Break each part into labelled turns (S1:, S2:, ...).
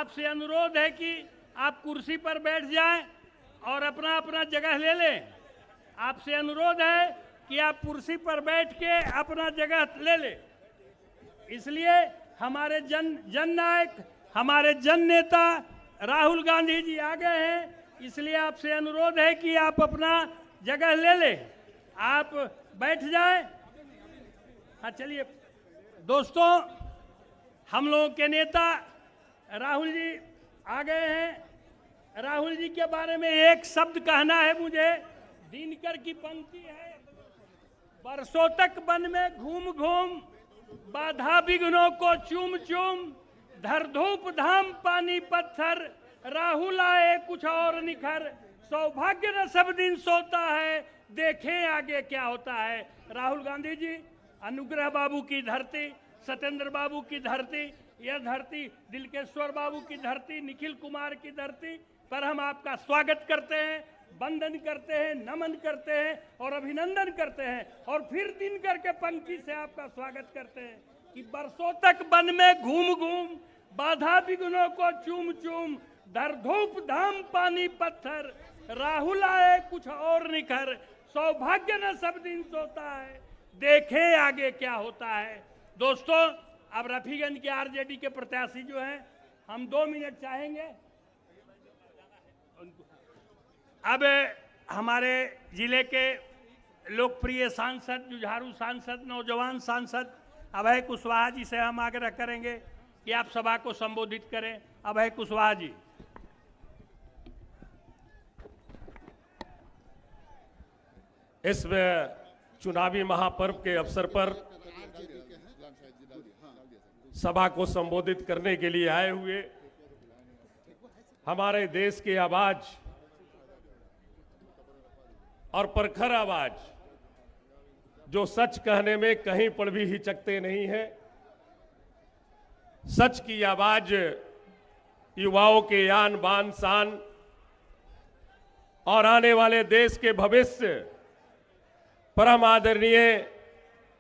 S1: आपसे अनुरोध है कि आप कुर्सी पर बैठ जाएं और अपना अपना जगह ले लें। आपसे अनुरोध है कि आप कुर्सी पर बैठ के अपना जगह ले लें। इसलिए हमारे जननायक, हमारे जन नेता राहुल गांधी जी आ गए हैं, इसलिए आपसे अनुरोध है कि आप अपना जगह ले लें। आप बैठ जाएं। हाँ चलिए दोस्तों, हम लोगों के नेता राहुल जी आ गए हैं। राहुल जी के बारे में एक शब्द कहना है मुझे। दिनकर की पंक्ति है, बरसों तक वन में घूम घूम, बाधा विघ्नों को चूम चूम, धर धूप धाम पानी पत्थर, राहुल आए कुछ और निखर, सौभाग्य न सब दिन सोता है, देखें आगे क्या होता है। राहुल गांधी जी, अनुग्रह बाबू की धरती, सत्येंद्र बाबू की धरती, यह धरती दिलकेश्वर बाबू की धरती, निखिल कुमार की धरती पर हम आपका स्वागत करते हैं, वंदन करते हैं, नमन करते हैं और अभिनंदन करते हैं। और फिर दिनकर के पंक्ति से आपका स्वागत करते हैं कि बरसों तक वन में घूम घूम, बाधा विघ्नों को चूम चूम, धर धूप धाम पानी पत्थर, राहुल आए कुछ और निखर, सौभाग्य न सब दिन सोता है, देखें आगे क्या होता है। दोस्तों, अब रफीगंज के आरजेडी के प्रत्याशी जो हैं, हम 2 मिनट चाहेंगे। अब हमारे जिले के लोकप्रिय सांसद, जुझारू सांसद, नौजवान सांसद अभय कुशवाहा जी से हम आग्रह करेंगे कि आप सभा को संबोधित करें। अभय कुशवाहा जी।
S2: इस चुनावी महापर्व के अवसर पर सभा को संबोधित करने के लिए आए हुए हमारे देश की आवाज और प्रखर आवाज, जो सच कहने में कहीं पर भी हिचकते नहीं है, सच की आवाज युवाओं के आन बान शान और आने वाले देश के भविष्य, परम आदरणीय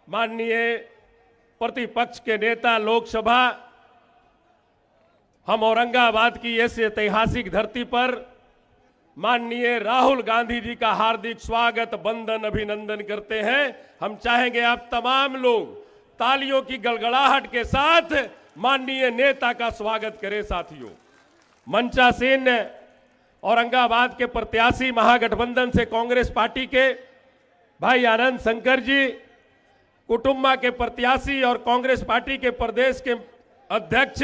S2: माननीय प्रतिपक्ष के नेता लोकसभा, हम औरंगाबाद की इस ऐतिहासिक धरती पर माननीय राहुल गांधी जी का हार्दिक स्वागत, वंदन, अभिनंदन करते हैं। हम चाहेंगे आप तमाम लोग तालियों की गड़गड़ाहट के साथ माननीय नेता का स्वागत करें। साथियों, मंचासीन औरंगाबाद के प्रत्याशी, महागठबंधन से कांग्रेस पार्टी के भाई आनंद शंकर जी, कुटुंबा के प्रत्याशी और कांग्रेस पार्टी के प्रदेश के अध्यक्ष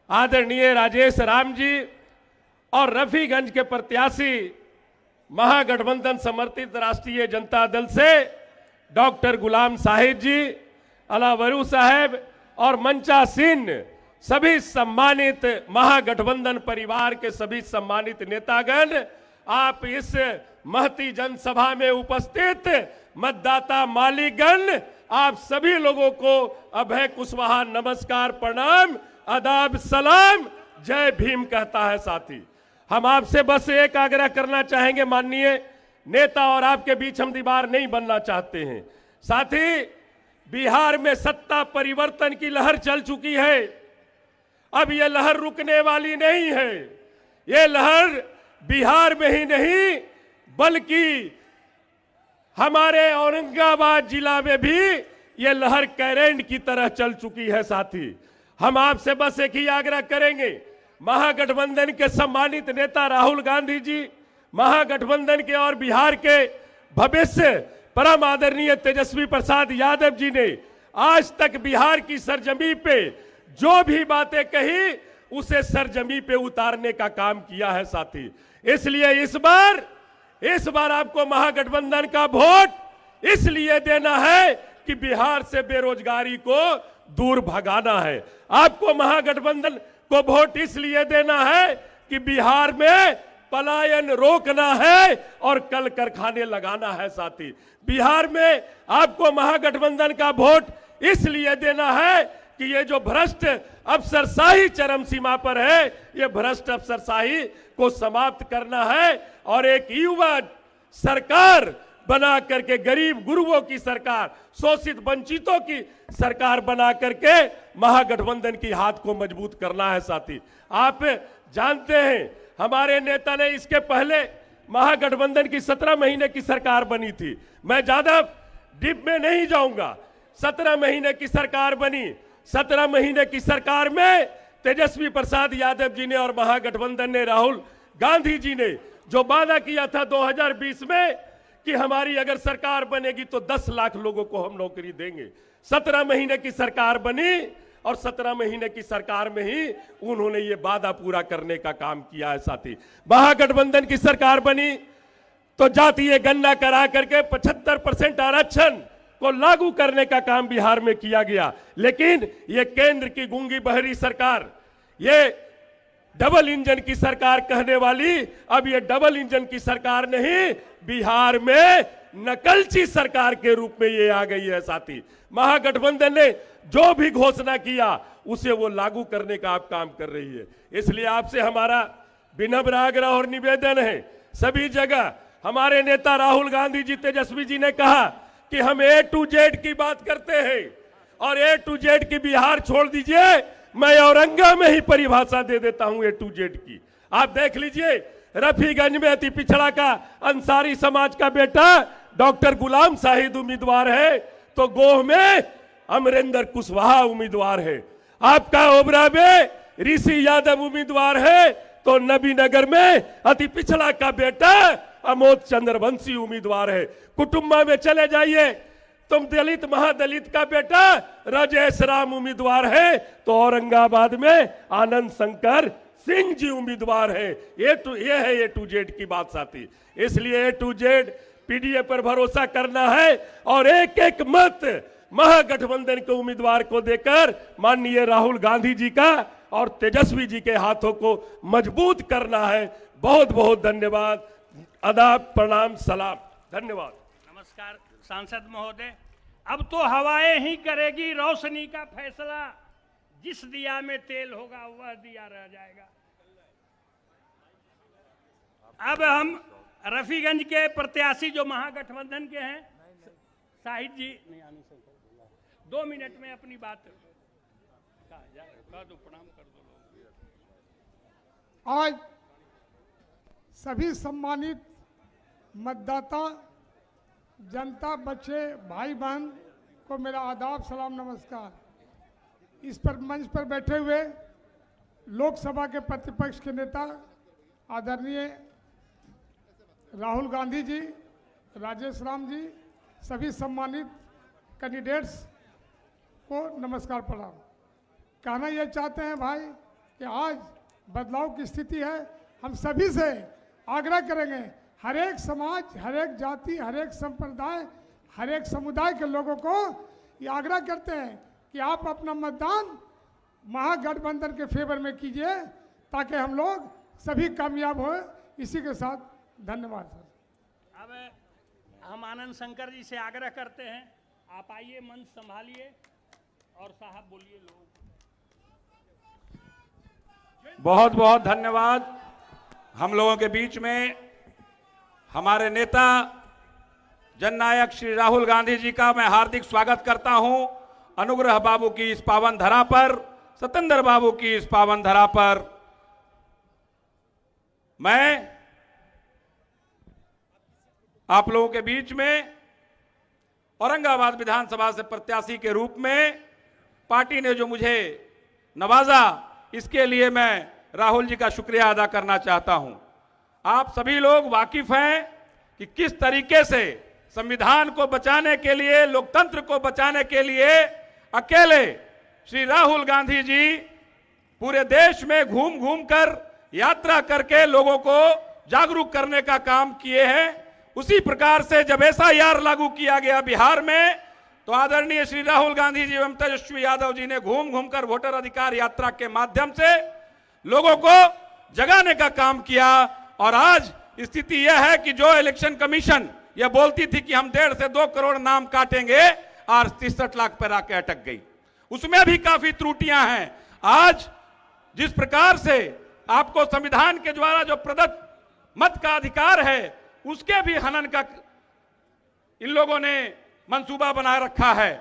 S2: आदरणीय राजेश राम जी, और रफीगंज के प्रत्याशी महागठबंधन समर्थित राष्ट्रीय जनता दल से डॉक्टर गुलाम साहिब जी, अलावरू साहब और मंचासीन सभी सम्मानित महागठबंधन परिवार के सभी सम्मानित नेतागण, आप इस महती जनसभा में उपस्थित मतदाता मालिकगण, आप सभी लोगों को अभय कुशवाहा नमस्कार, प्रणाम, आदाब, सलाम, जय भीम कहता है। साथी, हम आपसे बस एक आग्रह करना चाहेंगे माननीय नेता, और आपके बीच हम दीवार नहीं बनना चाहते हैं। साथी, बिहार में सत्ता परिवर्तन की लहर चल चुकी है। अब यह लहर रुकने वाली नहीं है। यह लहर बिहार में ही नहीं बल्कि हमारे औरंगाबाद जिला में भी यह लहर करंट की तरह चल चुकी है। साथी, हम आपसे बस एक ही आग्रह करेंगे, महागठबंधन के सम्मानित नेता राहुल गांधी जी, महागठबंधन के और बिहार के भविष्य परम आदरणीय तेजस्वी प्रसाद यादव जी ने आज तक बिहार की सरजमी पे जो भी बातें कही, उसे सरजमी पे उतारने का काम किया है। साथी, इसलिए इस बार आपको महागठबंधन का वोट इसलिए देना है कि बिहार से बेरोजगारी को दूर भगाना है। आपको महागठबंधन को वोट इसलिए देना है कि बिहार में पलायन रोकना है और कल कारखाने लगाना है। साथी, बिहार में आपको महागठबंधन का वोट इसलिए देना है कि ये जो भ्रष्ट अफसरशाही चरम सीमा पर है, ये भ्रष्ट अफसरशाही को समाप्त करना है और एक युवा सरकार बना करके, गरीब गुरुओं की सरकार, शोषित वंचितों की सरकार बना करके महागठबंधन की हाथ को मजबूत करना है साथी। आप जानते हैं हमारे नेता ने इसके पहले महागठबंधन की 17 महीने की सरकार बनी थी। मैं ज्यादा डीप में नहीं जाऊंगा। 17 महीने की सरकार बनी। 17 महीने की सरकार में तेजस्वी प्रसाद यादव जी ने और महागठबंधन ने, राहुल गांधी जी ने जो वादा किया था 2020 में कि हमारी अगर सरकार बनेगी तो 10 लाख लोगों को हम नौकरी देंगे। 17 महीने की सरकार बनी और 17 महीने की सरकार में ही उन्होंने ये वादा पूरा करने का काम किया है साथी। महागठबंधन की सरकार बनी तो जातीय गणना करा करके 75% आरक्षण को लागू करने का काम बिहार में किया गया। लेकिन ये केंद्र की गूंगी बहरी सरकार, ये डबल इंजन की सरकार कहने वाली, अब ये डबल इंजन की सरकार नहीं, बिहार में नकलची सरकार के रूप में ये आ गई है साथी। महागठबंधन ने जो भी घोषणा किया उसे वो लागू करने का आप काम कर रही है। इसलिए आपसे हमारा विनम्र आग्रह और निवेदन है, सभी जगह हमारे नेता राहुल गांधी जी, तेजस्वी जी ने कहा कि हम A to Z की बात करते हैं और A to Z की बिहार छोड़ दीजिए, मैं औरंगा में ही परिभाषा दे देता हूं A to Z की। आप देख लीजिए, रफीगंज में अति पिछड़ा का अंसारी समाज का बेटा डॉक्टर गुलाम साहिद उम्मीदवार है, तो गोह में अमरेंद्र कुशवाहा उम्मीदवार है। आपका ओबरा में ऋषि यादव उम्मीदवार है, तो नबीनगर में अति पिछड़ा का बेटा अमोद चंद्रवंशी उम्मीदवार है। कुटुंबा में चले जाइए, तुम दलित महादलित का बेटा राजेश राम उम्मीदवार है, तो औरंगाबाद में आनंद शंकर सिंह जी उम्मीदवार है। ये है A to Z की बात साथी। इसलिए A to Z पीडीए पर भरोसा करना है और एक एक मत महागठबंधन के उम्मीदवार को देकर माननीय राहुल गांधी जी का और तेजस्वी जी के हाथों को मजबूत करना है। बहुत बहुत धन्यवाद, आदाब, प्रणाम, सलाम, धन्यवाद।
S1: नमस्कार सांसद महोदय। अब तो हवाएं ही करेगी रोशनी का फैसला, जिस दिया में तेल होगा वह दिया रह जाएगा। अब हम रफीगंज के प्रत्याशी जो महागठबंधन के हैं, शाहिद जी, 2 मिनट में अपनी बात कह दो, प्रणाम कर दो।
S3: आज सभी सम्मानित मतदाता, जनता, बच्चे, भाई बहन को मेरा आदाब, सलाम, नमस्कार। इस पर मंच पर बैठे हुए लोकसभा के प्रतिपक्ष के नेता आदरणीय राहुल गांधी जी, राजेश राम जी, सभी सम्मानित कैंडिडेट्स को नमस्कार, प्रणाम। कहना यह चाहते हैं भाई कि आज बदलाव की स्थिति है। हम सभी से आग्रह करेंगे, हर एक समाज, हर एक जाति, हर एक संप्रदाय, हर एक समुदाय के लोगों को ये आग्रह करते हैं कि आप अपना मतदान महागठबंधन के फेवर में कीजिए, ताकि हम लोग सभी कामयाब हों। इसी के साथ धन्यवाद सर।
S1: अब हम आनंद शंकर जी से आग्रह करते हैं, आप आइए, मंच संभालिए और साहब बोलिए। लोग
S4: बहुत बहुत धन्यवाद। हम लोगों के बीच में हमारे नेता जननायक श्री राहुल गांधी जी का मैं हार्दिक स्वागत करता हूं। अनुग्रह बाबू की इस पावन धरा पर, सतेंद्र बाबू की इस पावन धरा पर मैं आप लोगों के बीच में औरंगाबाद विधानसभा से प्रत्याशी के रूप में पार्टी ने जो मुझे नवाजा, इसके लिए मैं राहुल जी का शुक्रिया अदा करना चाहता हूं। आप सभी लोग वाकिफ हैं कि किस तरीके से संविधान को बचाने के लिए, लोकतंत्र को बचाने के लिए अकेले श्री राहुल गांधी जी पूरे देश में घूम घूम कर, यात्रा करके लोगों को जागरूक करने का काम किए हैं। उसी प्रकार से जब SIR लागू किया गया बिहार में, तो आदरणीय श्री राहुल गांधी जी एवं तेजस्वी यादव जी ने घूम घूम कर वोटर अधिकार यात्रा के माध्यम से लोगों को जगाने का काम किया। और आज स्थिति यह है कि जो इलेक्शन कमीशन यह बोलती थी कि हम 1.5 से 2 करोड़ नाम काटेंगे, आज 63 लाख पर आके अटक गई। उसमें भी काफी त्रुटियां हैं। आज जिस प्रकार से आपको संविधान के द्वारा जो प्रदत्त मत का अधिकार है, उसके भी हनन का इन लोगों ने मंसूबा बना रखा है।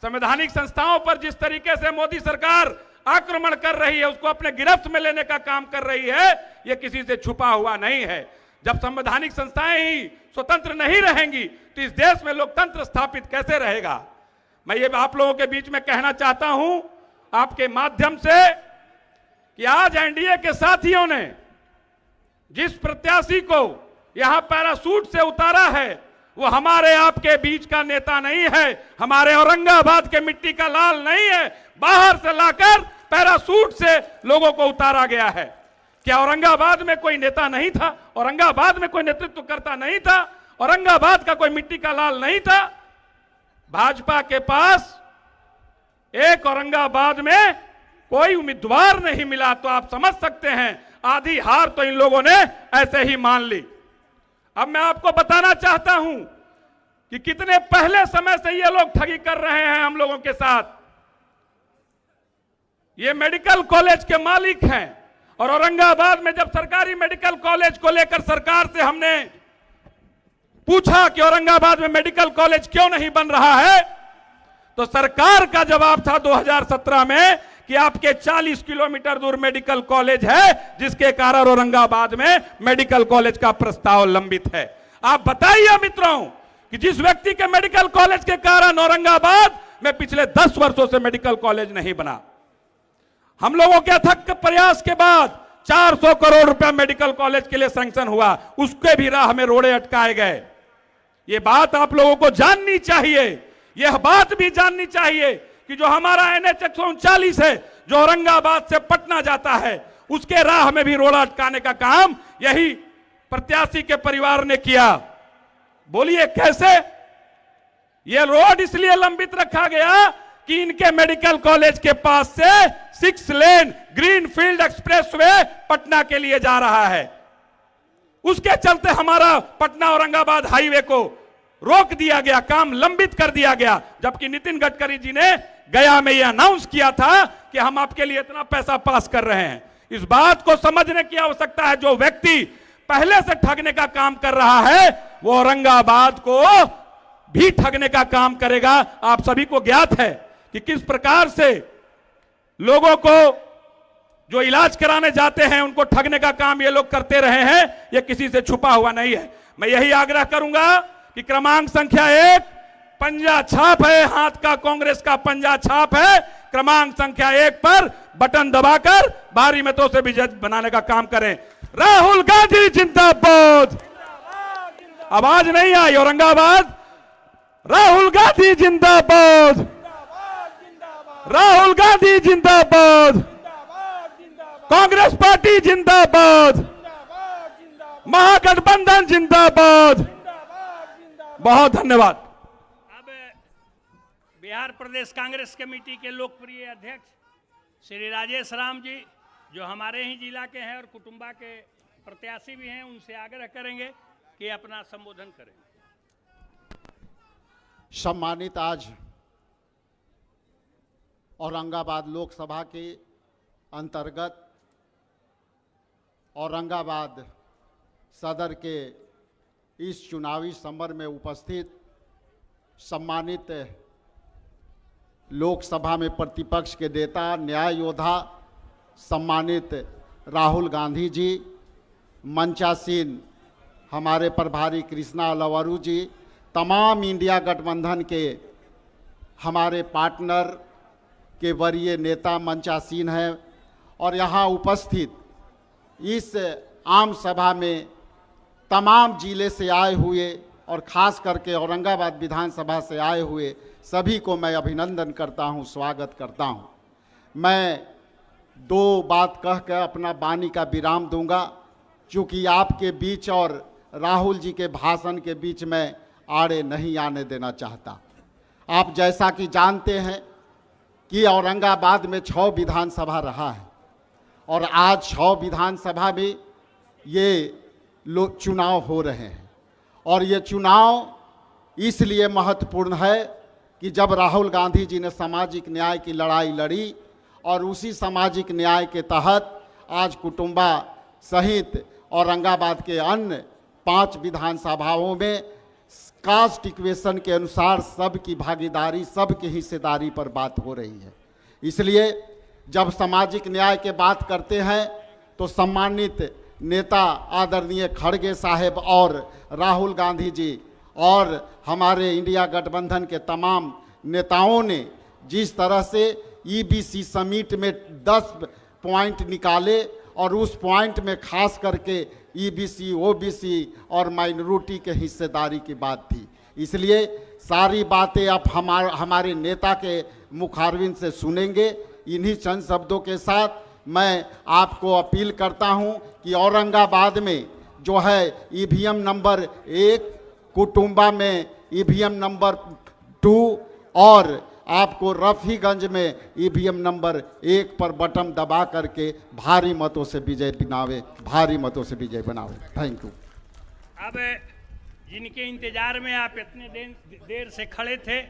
S4: संवैधानिक संस्थाओं पर जिस तरीके से मोदी सरकार आक्रमण कर रही है, उसको अपने गिरफ्त में लेने का काम कर रही है, यह किसी से छुपा हुआ नहीं है। जब संवैधानिक संस्थाएं ही स्वतंत्र नहीं रहेंगी तो इस देश में लोकतंत्र स्थापित कैसे रहेगा। मैं ये आप लोगों के बीच में कहना चाहता हूं आपके माध्यम से कि आज एनडीए के साथियों ने जिस प्रत्याशी को यहां पैरासूट से उतारा है वो हमारे आपके बीच का नेता नहीं है, हमारे औरंगाबाद के मिट्टी का लाल नहीं है, बाहर से लाकर पैरासूट से लोगों को उतारा गया है। क्या औरंगाबाद में कोई नेता नहीं था? औरंगाबाद में कोई नेतृत्व करता नहीं था? औरंगाबाद का कोई मिट्टी का लाल नहीं था? भाजपा के पास एक औरंगाबाद में कोई उम्मीदवार नहीं मिला तो आप समझ सकते हैं आधी हार तो इन लोगों ने ऐसे ही मान ली। अब मैं आपको बताना चाहता हूं कि कितने पहले समय से ये लोग ठगी कर रहे हैं हम लोगों के साथ। ये मेडिकल कॉलेज के मालिक हैं और औरंगाबाद में जब सरकारी मेडिकल कॉलेज को लेकर सरकार से हमने पूछा कि औरंगाबाद में मेडिकल कॉलेज क्यों नहीं बन रहा है, तो सरकार का जवाब था 2017 में कि आपके 40 किलोमीटर दूर मेडिकल कॉलेज है, जिसके कारण औरंगाबाद में मेडिकल कॉलेज का प्रस्ताव लंबित है। आप बताइए मित्रों कि जिस व्यक्ति के मेडिकल कॉलेज के कारण औरंगाबाद में पिछले 10 वर्षों से मेडिकल कॉलेज नहीं बना, हम लोगों के अथक प्रयास के बाद 400 करोड़ रुपया मेडिकल कॉलेज के लिए सैंक्शन हुआ, उसके भी राह में रोड़े अटकाए गए। यह बात आप लोगों को जाननी चाहिए। यह बात भी जाननी चाहिए कि जो हमारा NH 139 है जो औरंगाबाद से पटना जाता है, उसके राह में भी रोड़ा अटकाने का काम यही प्रत्याशी के परिवार ने किया। बोलिए कैसे? यह रोड इसलिए लंबित रखा गया कि इनके मेडिकल कॉलेज के पास से 6 लेन ग्रीनफील्ड एक्सप्रेसवे पटना के लिए जा रहा है। उसके चलते हमारा पटना औरंगाबाद हाईवे को रोक दिया गया, काम लंबित कर दिया गया, जबकि नितिन गडकरी जी ने गया में यह अनाउंस किया था कि हम आपके लिए इतना पैसा पास कर रहे हैं। इस बात को समझने की आवश्यकता है। जो व्यक्ति पहले से ठगने का काम कर रहा है वो औरंगाबाद को भी ठगने का काम करेगा। आप सभी को ज्ञात है कि किस प्रकार से लोगों को जो इलाज कराने जाते हैं उनको ठगने का काम ये लोग करते रहे हैं। ये किसी से छुपा हुआ नहीं है। मैं यही आग्रह करूंगा कि क्रमांक संख्या 1 पंजा छाप है, हाथ का कांग्रेस का पंजा छाप है। क्रमांक संख्या 1 पर बटन दबाकर भारी मतों से विजय बनाने का काम करें। राहुल गांधी जिंदाबाद। आवाज नहीं आई औरंगाबाद। राहुल गांधी जिंदाबाद। राहुल गांधी जिंदाबाद। कांग्रेस पार्टी जिंदाबाद। महागठबंधन जिंदाबाद। बहुत धन्यवाद।
S1: अब बिहार प्रदेश कांग्रेस कमेटी के लोकप्रिय अध्यक्ष श्री राजेश राम जी, जो हमारे ही जिला के हैं और कुटुंबा के प्रत्याशी भी हैं, उनसे आग्रह करेंगे कि अपना संबोधन करें।
S5: सम्मानित आज औरंगाबाद लोकसभा के अंतर्गत औरंगाबाद सदर के इस चुनावी समर में उपस्थित सम्मानित लोकसभा में प्रतिपक्ष के नेता, न्याय योद्धा सम्मानित राहुल गांधी जी, मंचासीन हमारे प्रभारी कृष्णा अलवारू जी, तमाम इंडिया गठबंधन के हमारे पार्टनर के वरीय नेता मंचासीन हैं और यहाँ उपस्थित इस आम सभा में तमाम जिले से आए हुए और ख़ास करके औरंगाबाद विधानसभा से आए हुए सभी को मैं अभिनंदन करता हूं, स्वागत करता हूं। मैं 2 बात कह कर अपना वाणी का विराम दूंगा, चूँकि आपके बीच और राहुल जी के भाषण के बीच में आड़े नहीं आने देना चाहता। आप जैसा कि जानते हैं कि औरंगाबाद में 6 विधानसभा रहा है और आज 6 विधानसभा में ये चुनाव हो रहे हैं और ये चुनाव इसलिए महत्वपूर्ण है कि जब राहुल गांधी जी ने सामाजिक न्याय की लड़ाई लड़ी और उसी सामाजिक न्याय के तहत आज कुटुंबा सहित औरंगाबाद के अन्य 5 विधानसभाओं में कास्ट इक्वेशन के अनुसार सबकी भागीदारी, सबकी हिस्सेदारी पर बात हो रही है। इसलिए जब सामाजिक न्याय के बात करते हैं तो सम्मानित नेता आदरणीय खड़गे साहब और राहुल गांधी जी और हमारे इंडिया गठबंधन के तमाम नेताओं ने जिस तरह से ईबीसी समिट में 10 पॉइंट निकाले और उस पॉइंट में खास करके ईबीसी, ओबीसी और माइनॉरिटी के हिस्सेदारी की बात थी। इसलिए सारी बातें आप हमारे नेता के मुखारविंद से सुनेंगे। इन्हीं चंद शब्दों के साथ मैं आपको अपील करता हूं कि औरंगाबाद में जो है ईवीएम नंबर 1, कुटुंबा में ईवीएम नंबर 2 और आपको रफीगंज में ईवीएम नंबर 1 पर बटन दबा करके भारी मतों से विजय बनावे। Thank you.
S1: अब जिनके इंतजार में आप इतने देर से खड़े थे,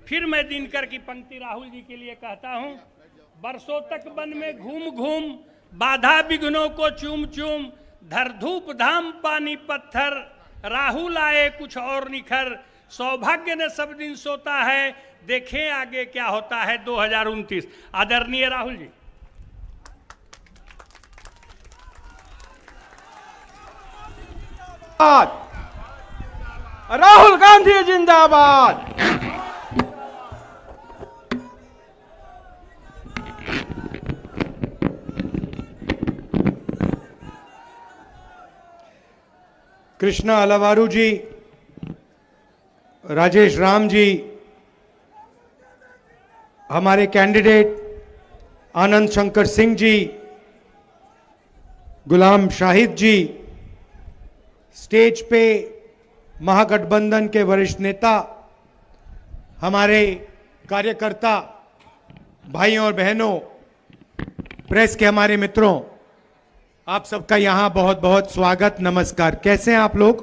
S1: फिर मैं दिनकर की पंक्ति राहुल जी के लिए कहता हूं। बरसों तक वन में घूम घूम, बाधा विघ्नों को चूम चूम, धर धूप धाम पानी पत्थर, राहुल आए कुछ और निखर, सौभाग्य ने सब दिन सोता है, देखें आगे क्या होता है 2029। आदरणीय राहुल जी।
S6: राहुल गांधी जिंदाबाद। कृष्णा अलवारू जी, राजेश राम जी, हमारे कैंडिडेट आनंद शंकर सिंह जी, गुलाम शाहिद जी, स्टेज पे महागठबंधन के वरिष्ठ नेता, हमारे कार्यकर्ता भाइयों और बहनों, प्रेस के हमारे मित्रों, आप सबका यहां बहुत बहुत स्वागत, नमस्कार। कैसे हैं आप लोग?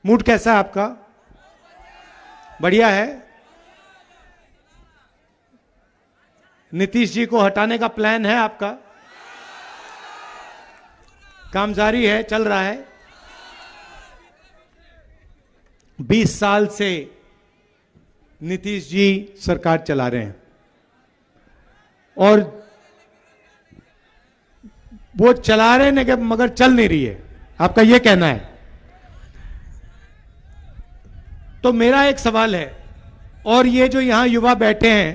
S6: मूड कैसा है आपका? बढ़िया है? नीतीश जी को हटाने का प्लान है आपका? काम जारी है, चल रहा है? 20 साल से नीतीश जी सरकार चला रहे हैं और वो चला रहे हैं मगर चल नहीं रही है, आपका यह कहना है। तो मेरा एक सवाल है, और ये जो यहां युवा बैठे हैं,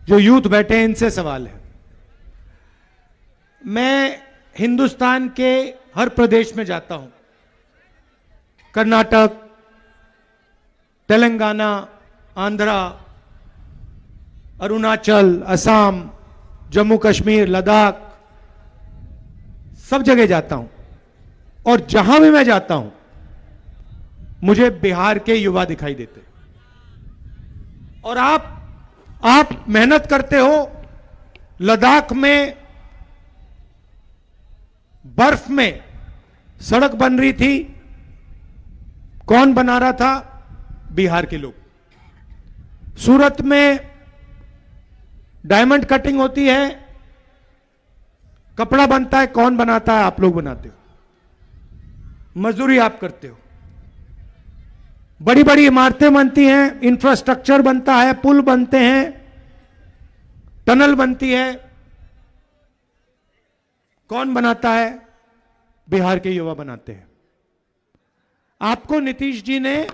S6: जो यूथ बैठे हैं, इनसे सवाल है। मैं हिंदुस्तान के हर प्रदेश में जाता हूं, कर्नाटक, तेलंगाना, आंध्रा, अरुणाचल, असम, जम्मू कश्मीर, लद्दाख, सब जगह जाता हूं और जहां भी मैं जाता हूं मुझे बिहार के युवा दिखाई देते। और आप मेहनत करते हो। लद्दाख में बर्फ में सड़क बन रही थी, कौन बना रहा था? बिहार के लोग। सूरत में डायमंड कटिंग होती है, कपड़ा बनता है, कौन बनाता है? आप लोग बनाते हो, मजदूरी आप करते हो। बड़ी बड़ी इमारतें बनती हैं, इंफ्रास्ट्रक्चर बनता है, पुल बनते हैं, टनल बनती है, कौन बनाता है? बिहार के युवा बनाते हैं। आपको नीतीश जी ने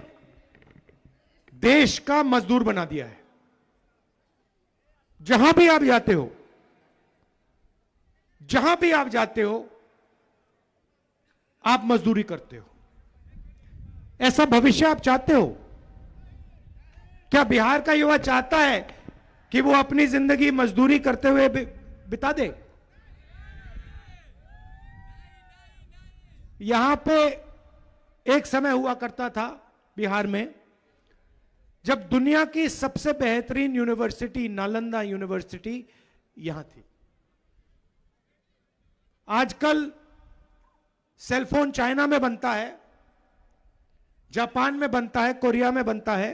S6: देश का मजदूर बना दिया है। जहां भी आप जाते हो, जहां भी आप जाते हो, आप मजदूरी करते हो। ऐसा भविष्य आप चाहते हो? क्या बिहार का युवा चाहता है कि वो अपनी जिंदगी मजदूरी करते हुए बिता दे? यहां पे एक समय हुआ करता था बिहार में, जब दुनिया की सबसे बेहतरीन यूनिवर्सिटी नालंदा यूनिवर्सिटी यहां थी। आजकल सेलफोन चाइना में बनता है, जापान में बनता है, कोरिया में बनता है।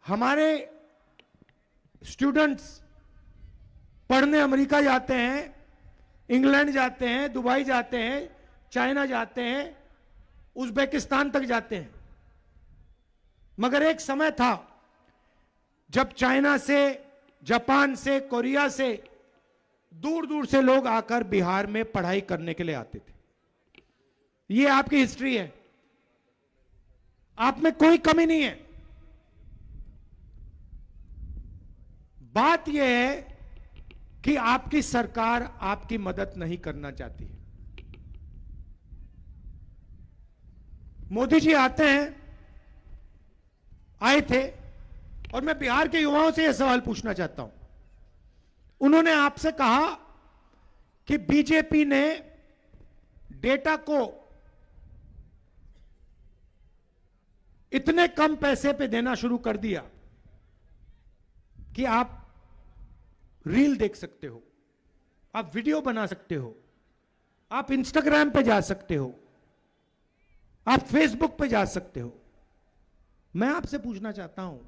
S6: हमारे स्टूडेंट्स पढ़ने अमेरिका जाते हैं, इंग्लैंड जाते हैं, दुबई जाते हैं, चाइना जाते हैं, उज्बेकिस्तान तक जाते हैं। मगर एक समय था जब चाइना से, जापान से, कोरिया से दूर दूर से लोग आकर बिहार में पढ़ाई करने के लिए आते थे। ये आपकी हिस्ट्री है, आप में कोई कमी नहीं है। बात यह है कि आपकी सरकार आपकी मदद नहीं करना चाहती है। मोदी जी आते हैं, आए थे, और मैं बिहार के युवाओं से यह सवाल पूछना चाहता हूं। उन्होंने आपसे कहा कि बीजेपी ने डेटा को इतने कम पैसे पे देना शुरू कर दिया कि आप रील देख सकते हो, आप वीडियो बना सकते हो, आप इंस्टाग्राम पे जा सकते हो, आप फेसबुक पे जा सकते हो। मैं आपसे पूछना चाहता हूं,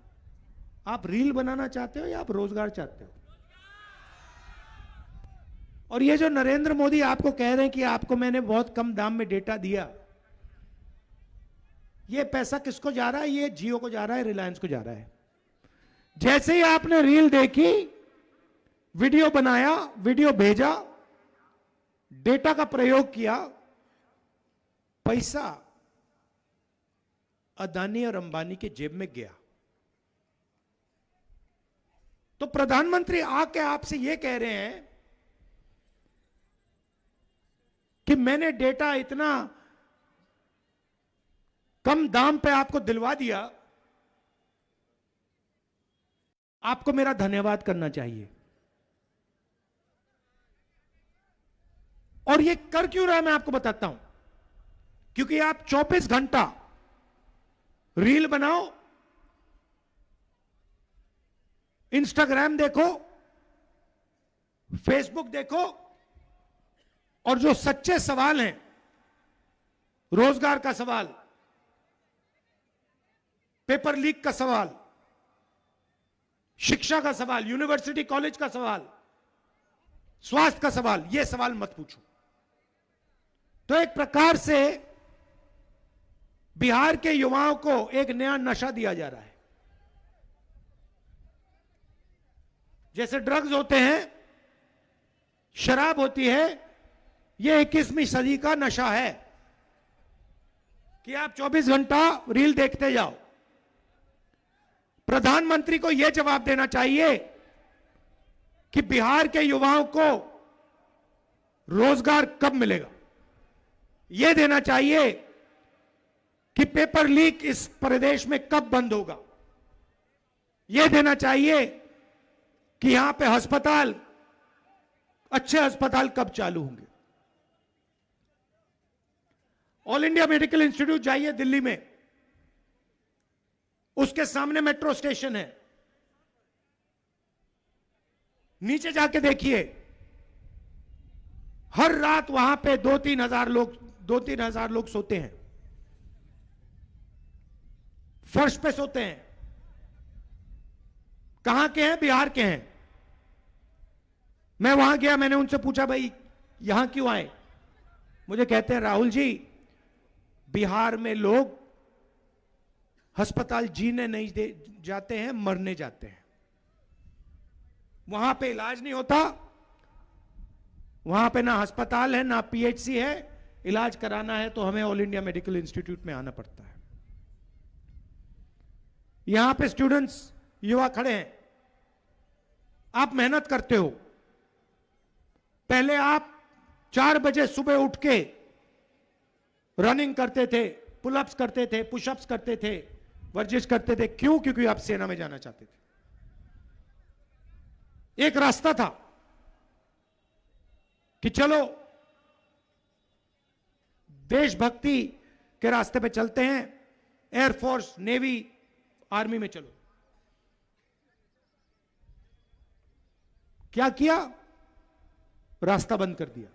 S6: आप रील बनाना चाहते हो या आप रोजगार चाहते हो? और ये जो नरेंद्र मोदी आपको कह रहे हैं कि आपको मैंने बहुत कम दाम में डेटा दिया, ये पैसा किसको जा रहा है? ये जियो को जा रहा है, रिलायंस को जा रहा है। जैसे ही आपने रील देखी, वीडियो बनाया, वीडियो भेजा, डेटा का प्रयोग किया, पैसा अदानी और अंबानी के जेब में गया। तो प्रधानमंत्री आके आपसे यह कह रहे हैं कि मैंने डेटा इतना कम दाम पे आपको दिलवा दिया, आपको मेरा धन्यवाद करना चाहिए। और ये कर क्यों रहा है मैं आपको बताता हूं। क्योंकि आप 24 घंटा रील बनाओ, इंस्टाग्राम देखो, फेसबुक देखो, और जो सच्चे सवाल हैं, रोजगार का सवाल, पेपर लीक का सवाल, शिक्षा का सवाल, यूनिवर्सिटी कॉलेज का सवाल, स्वास्थ्य का सवाल, यह सवाल मत पूछो। तो एक प्रकार से बिहार के युवाओं को एक नया नशा दिया जा रहा है। जैसे ड्रग्स होते हैं, शराब होती है, यह 21वीं सदी का नशा है कि आप 24 घंटा रील देखते जाओ। प्रधानमंत्री को यह जवाब देना चाहिए कि बिहार के युवाओं को रोजगार कब मिलेगा। यह देना चाहिए कि पेपर लीक इस प्रदेश में कब बंद होगा। यह देना चाहिए कि यहां पे अस्पताल, अच्छे अस्पताल कब चालू होंगे। ऑल इंडिया मेडिकल इंस्टीट्यूट जाइए दिल्ली में, उसके सामने मेट्रो स्टेशन है, नीचे जाके देखिए, हर रात वहां पे 2-3 हजार लोग सोते हैं, फर्श पे सोते हैं। कहां के हैं? बिहार के हैं। मैं वहां गया, मैंने उनसे पूछा भाई यहां क्यों आए? मुझे कहते हैं राहुल जी, बिहार में लोग अस्पताल जीने नहीं जाते हैं, मरने जाते हैं। वहां पे इलाज नहीं होता, वहां पे ना अस्पताल है, ना पीएचसी है। इलाज कराना है तो हमें ऑल इंडिया मेडिकल इंस्टीट्यूट में आना पड़ता है। यहां पे स्टूडेंट्स, युवा खड़े हैं, आप मेहनत करते हो। पहले आप 4 बजे सुबह उठ के रनिंग करते थे, पुलअप्स करते थे, पुशअप्स करते थे, वर्जिश करते थे। क्यों? क्योंकि आप सेना में जाना चाहते थे। एक रास्ता था कि चलो देशभक्ति के रास्ते पे चलते हैं, एयरफोर्स, नेवी, आर्मी में चलो। क्या किया? रास्ता बंद कर दिया।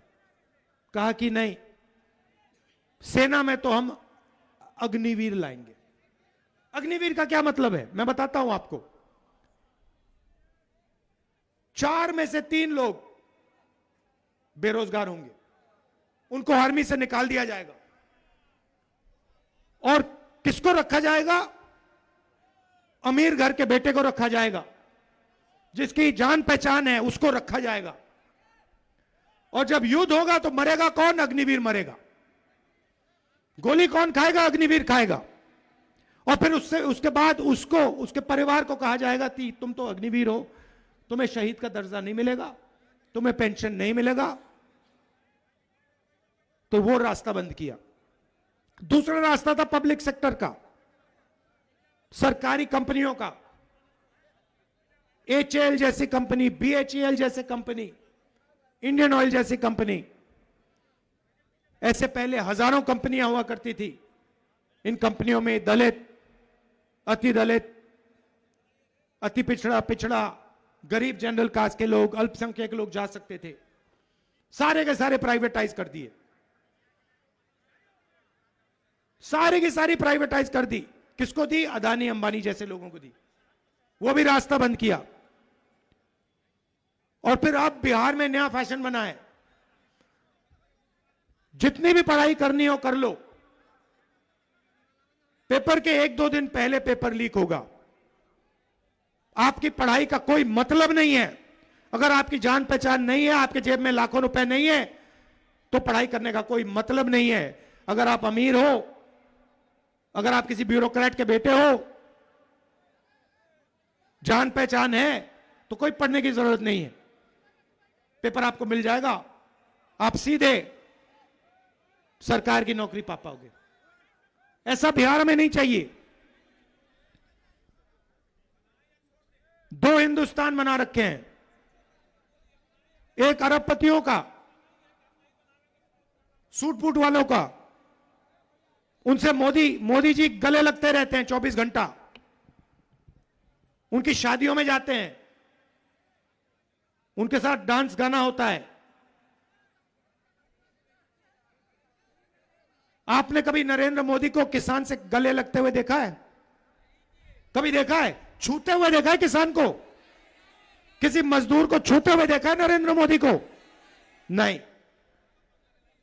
S6: कहा कि नहीं, सेना में तो हम अग्निवीर लाएंगे। अग्निवीर का क्या मतलब है मैं बताता हूं आपको। 4 में से 3 लोग बेरोजगार होंगे, उनको आर्मी से निकाल दिया जाएगा। और किसको रखा जाएगा? अमीर घर के बेटे को रखा जाएगा, जिसकी जान पहचान है उसको रखा जाएगा। और जब युद्ध होगा तो मरेगा कौन? अग्निवीर मरेगा। गोली कौन खाएगा? अग्निवीर खाएगा। और फिर उसके बाद उसको, उसके परिवार को कहा जाएगा कि तुम तो अग्निवीर हो, तुम्हें शहीद का दर्जा नहीं मिलेगा, तुम्हें पेंशन नहीं मिलेगा। तो वो रास्ता बंद किया। दूसरा रास्ता था पब्लिक सेक्टर का, सरकारी कंपनियों का। HAL जैसी कंपनी, BHEL जैसी कंपनी, इंडियन ऑयल जैसी कंपनी, ऐसे पहले हजारों कंपनियां हुआ करती थी। इन कंपनियों में दलित, अति पिछड़ा, गरीब जनरल कास्ट के लोग, अल्पसंख्यक लोग जा सकते थे। सारे के सारे प्राइवेटाइज कर दिए, सारी की सारी प्राइवेटाइज कर दी। किसको दी? अदानी अंबानी जैसे लोगों को दी। वो भी रास्ता बंद किया। और फिर अब बिहार में नया फैशन बना है, जितनी भी पढ़ाई करनी हो कर लो, पेपर के 1-2 दिन पहले पेपर लीक होगा। आपकी पढ़ाई का कोई मतलब नहीं है। अगर आपकी जान पहचान नहीं है, आपके जेब में लाखों रुपए नहीं है, तो पढ़ाई करने का कोई मतलब नहीं है। अगर आप अमीर हो, अगर आप किसी ब्यूरोक्रेट के बेटे हो, जान पहचान है, तो कोई पढ़ने की जरूरत नहीं है। पेपर आपको मिल जाएगा, आप सीधे सरकार की नौकरी पा पाओगे। ऐसा बिहार में नहीं चाहिए। 2 हिंदुस्तान बना रखे हैं, एक अरबपतियों का, सूट बूट वालों का, उनसे मोदी जी गले लगते रहते हैं 24 घंटा, उनकी शादियों में जाते हैं, उनके साथ डांस गाना होता है। आपने कभी नरेंद्र मोदी को किसान से गले लगते हुए देखा है? कभी देखा है? छूते हुए देखा है किसान को? किसी मजदूर को छूते हुए देखा है नरेंद्र मोदी को? नहीं।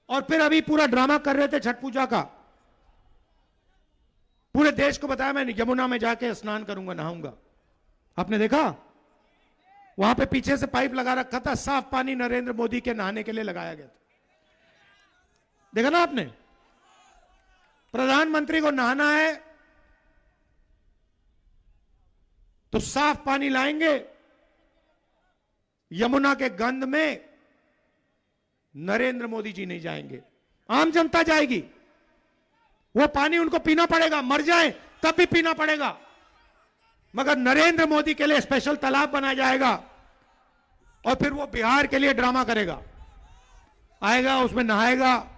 S6: और फिर अभी पूरा ड्रामा कर रहे थे छठ पूजा का, पूरे देश को बताया मैं यमुना में जाके स्नान करूंगा, नहाऊंगा। आपने देखा? वहां पे पीछे से पाइप लगा रखा था, साफ पानी नरेंद्र मोदी के नहाने के लिए लगाया गया था। देखा ना आपने? प्रधानमंत्री को नहाना है तो साफ पानी लाएंगे, यमुना के गंध में नरेंद्र मोदी जी नहीं जाएंगे, आम जनता जाएगी। वो पानी उनको पीना पड़ेगा, मर जाए तब भी पीना पड़ेगा, मगर नरेंद्र मोदी के लिए स्पेशल तालाब बनाया जाएगा। और फिर वो बिहार के लिए ड्रामा करेगा, आएगा, उसमें नहाएगा।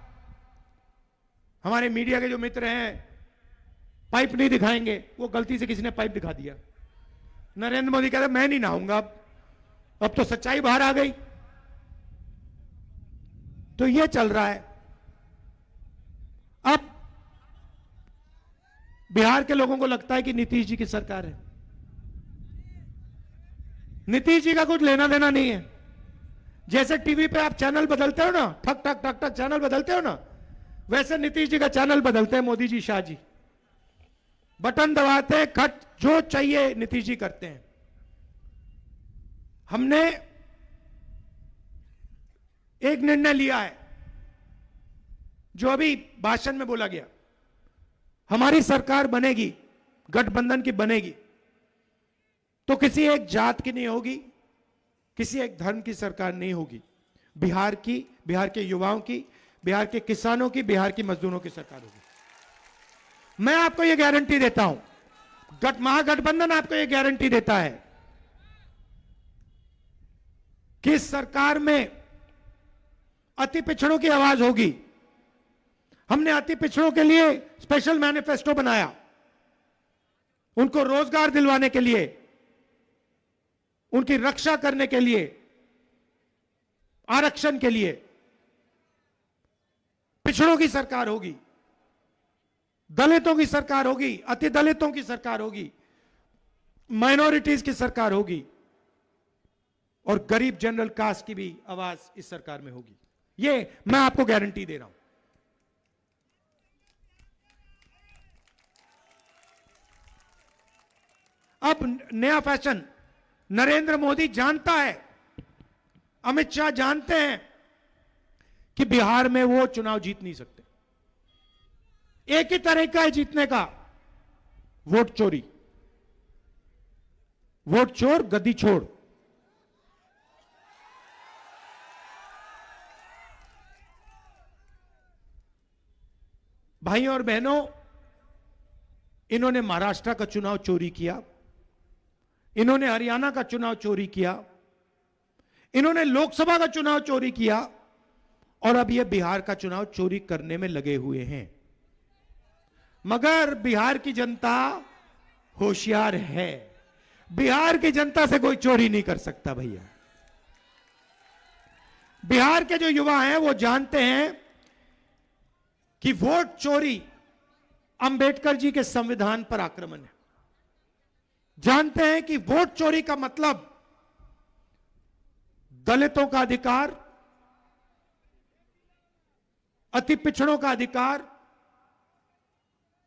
S6: हमारे मीडिया के जो मित्र हैं पाइप नहीं दिखाएंगे, वो गलती से किसी ने पाइप दिखा दिया, नरेंद्र मोदी कहते मैं नहीं नहाऊंगा। अब तो सच्चाई बाहर आ गई। तो ये चल रहा है। अब बिहार के लोगों को लगता है कि नीतीश जी की सरकार है। नीतीश जी का कुछ लेना देना नहीं है। जैसे टीवी पे आप चैनल बदलते हो ना, ठक ठक ठक ठक चैनल बदलते हो ना, वैसे नीतीश जी का चैनल बदलते हैं मोदी जी, शाह जी। बटन दबाते हैं, खट, जो चाहिए नीतीश जी करते हैं। हमने एक निर्णय लिया है जो अभी भाषण में बोला गया, हमारी सरकार बनेगी, गठबंधन की बनेगी, तो किसी एक जात की नहीं होगी, किसी एक धर्म की सरकार नहीं होगी। बिहार की, बिहार के युवाओं की, बिहार के किसानों की, बिहार की मजदूरों की सरकार होगी। मैं आपको यह गारंटी देता हूं, महागठबंधन आपको यह गारंटी देता है कि इस सरकार में अति पिछड़ों की आवाज होगी। हमने अति पिछड़ों के लिए स्पेशल मैनिफेस्टो बनाया, उनको रोजगार दिलवाने के लिए, उनकी रक्षा करने के लिए, आरक्षण के लिए। पिछड़ों की सरकार होगी, दलितों की सरकार होगी, अति दलितों की सरकार होगी, माइनॉरिटीज की सरकार होगी, और गरीब जनरल कास्ट की भी आवाज इस सरकार में होगी। ये मैं आपको गारंटी दे रहा हूं। अब नया फैशन, नरेंद्र मोदी जानता है, अमित शाह जानते हैं कि बिहार में वो चुनाव जीत नहीं सकते। एक ही तरीका है जीतने का, वोट चोरी। वोट चोर गद्दी छोड़। भाइयों और बहनों, इन्होंने महाराष्ट्र का चुनाव चोरी किया, इन्होंने हरियाणा का चुनाव चोरी किया, इन्होंने लोकसभा का चुनाव चोरी किया, और अब ये बिहार का चुनाव चोरी करने में लगे हुए हैं। मगर बिहार की जनता होशियार है, बिहार की जनता से कोई चोरी नहीं कर सकता भैया। बिहार के जो युवा हैं वो जानते हैं कि वोट चोरी अंबेडकर जी के संविधान पर आक्रमण है। जानते हैं कि वोट चोरी का मतलब दलितों का अधिकार, अति पिछड़ों का अधिकार,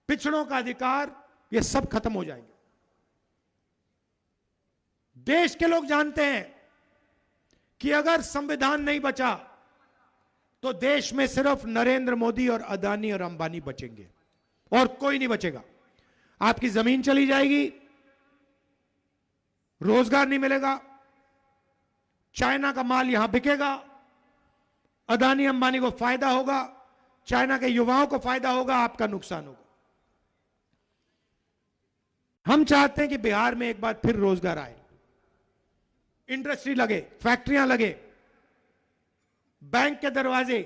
S6: पिछड़ों का अधिकार, ये सब खत्म हो जाएंगे। देश के लोग जानते हैं कि अगर संविधान नहीं बचा तो देश में सिर्फ नरेंद्र मोदी और अदानी और अंबानी बचेंगे और कोई नहीं बचेगा। आपकी जमीन चली जाएगी, रोजगार नहीं मिलेगा, चाइना का माल यहां बिकेगा, अदानी अंबानी को फायदा होगा, चाइना के युवाओं को फायदा होगा, आपका नुकसान होगा। हम चाहते हैं कि बिहार में एक बार फिर रोजगार आए, इंडस्ट्री लगे, फैक्ट्रियां लगे, बैंक के दरवाजे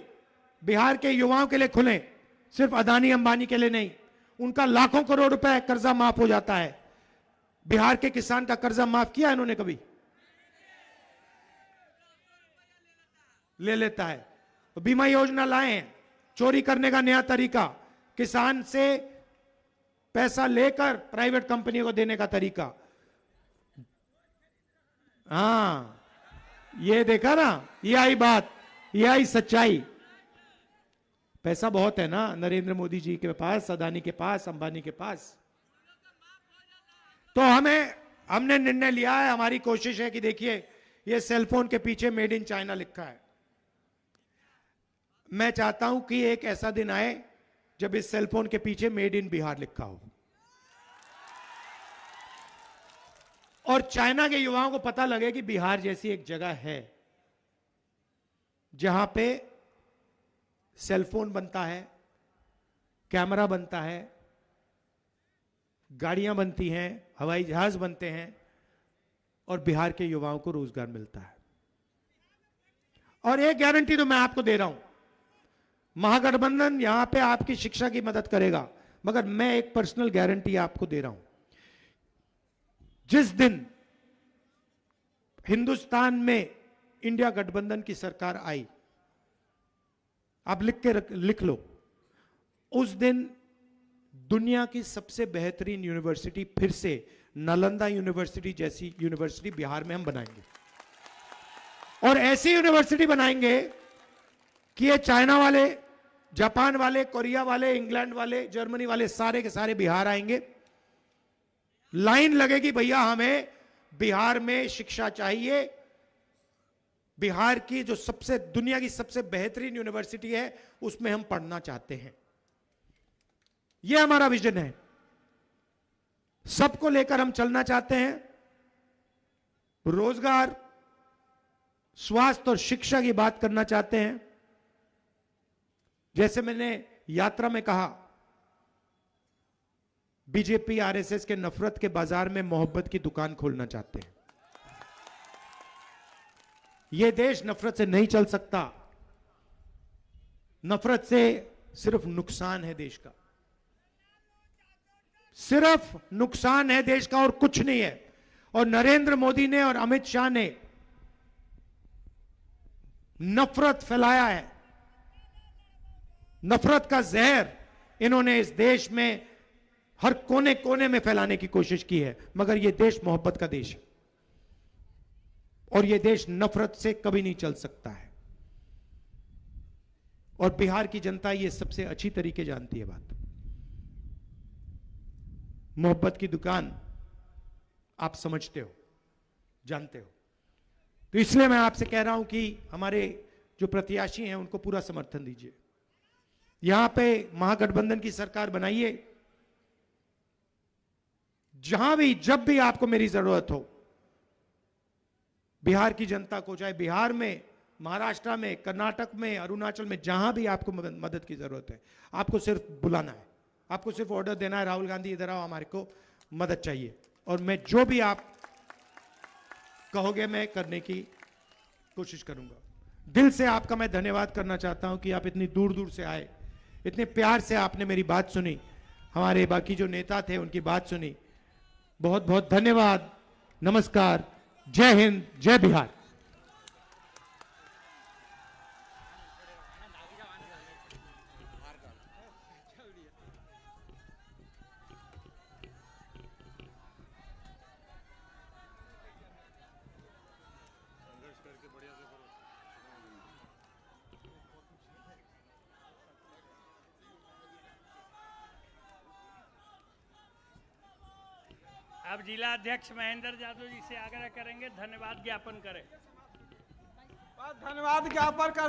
S6: बिहार के युवाओं के लिए खुलें, सिर्फ अदानी अंबानी के लिए नहीं। उनका लाखों करोड़ रुपए कर्जा माफ हो जाता है। बिहार के किसान का कर्जा माफ किया इन्होंने कभी? ले लेता है। बीमा योजना लाए हैं, चोरी करने का नया तरीका, किसान से पैसा लेकर प्राइवेट कंपनियों को देने का तरीका। हां, ये देखा ना, ये आई बात, ये आई सच्चाई। पैसा बहुत है ना नरेंद्र मोदी जी के पास, अदानी के पास, अंबानी के पास। तो हमने निर्णय लिया है, हमारी कोशिश है कि देखिए ये सेलफोन के पीछे मेड इन चाइना लिखा है। मैं चाहता हूं कि एक ऐसा दिन आए जब इस सेलफोन के पीछे मेड इन बिहार लिखा हो, और चाइना के युवाओं को पता लगे कि बिहार जैसी एक जगह है जहां पे सेलफोन बनता है, कैमरा बनता है, गाड़ियां बनती हैं, हवाई जहाज बनते हैं, और बिहार के युवाओं को रोजगार मिलता है। और एक गारंटी तो मैं आपको दे रहा हूं, महागठबंधन यहां पे आपकी शिक्षा की मदद करेगा, मगर मैं एक पर्सनल गारंटी आपको दे रहा हूं, जिस दिन हिंदुस्तान में इंडिया गठबंधन की सरकार आई, आप लिख लो, उस दिन दुनिया की सबसे बेहतरीन यूनिवर्सिटी फिर से नालंदा यूनिवर्सिटी जैसी यूनिवर्सिटी बिहार में हम बनाएंगे। और ऐसी यूनिवर्सिटी बनाएंगे कि ये चाइना वाले, जापान वाले, कोरिया वाले, इंग्लैंड वाले, जर्मनी वाले सारे के सारे बिहार आएंगे। लाइन लगेगी, भैया हमें बिहार में शिक्षा चाहिए। बिहार की जो सबसे दुनिया की सबसे बेहतरीन यूनिवर्सिटी है उसमें हम पढ़ना चाहते हैं। यह हमारा विजन है, सबको लेकर हम चलना चाहते हैं। रोजगार, स्वास्थ्य और शिक्षा की बात करना चाहते हैं। जैसे मैंने यात्रा में कहा, बीजेपी आरएसएस के नफरत के बाजार में मोहब्बत की दुकान खोलना चाहते हैं। यह देश नफरत से नहीं चल सकता, नफरत से सिर्फ नुकसान है देश का, सिर्फ नुकसान है देश का और कुछ नहीं है। और नरेंद्र मोदी ने और अमित शाह ने नफरत फैलाया है, नफरत का जहर इन्होंने इस देश में हर कोने कोने में फैलाने की कोशिश की है। मगर यह देश मोहब्बत का देश है और यह देश नफरत से कभी नहीं चल सकता है। और बिहार की जनता ये सबसे अच्छी तरीके जानती है बात। मोहब्बत की दुकान आप समझते हो, जानते हो। तो इसलिए मैं आपसे कह रहा हूं कि हमारे जो प्रत्याशी हैं उनको पूरा समर्थन दीजिए। यहां पे महागठबंधन की सरकार बनाइए। जहां भी जब भी आपको मेरी जरूरत हो, बिहार की जनता को, चाहे बिहार में, महाराष्ट्र में, कर्नाटक में, अरुणाचल में, जहां भी आपको मदद की जरूरत है, आपको सिर्फ बुलाना है, आपको सिर्फ ऑर्डर देना है, राहुल गांधी इधर आओ, हमारे को मदद चाहिए। और मैं जो भी आप कहोगे मैं करने की कोशिश करूंगा। दिल से आपका मैं धन्यवाद करना चाहता हूं कि आप इतनी दूर दूर से आए, इतने प्यार से आपने मेरी बात सुनी, हमारे बाकी जो नेता थे उनकी बात सुनी। बहुत बहुत धन्यवाद। नमस्कार। जय हिंद, जय बिहार।
S1: अब जिला अध्यक्ष महेंद्र यादव जी से आग्रह करेंगे धन्यवाद ज्ञापन करें।
S7: धन्यवाद ज्ञापन कर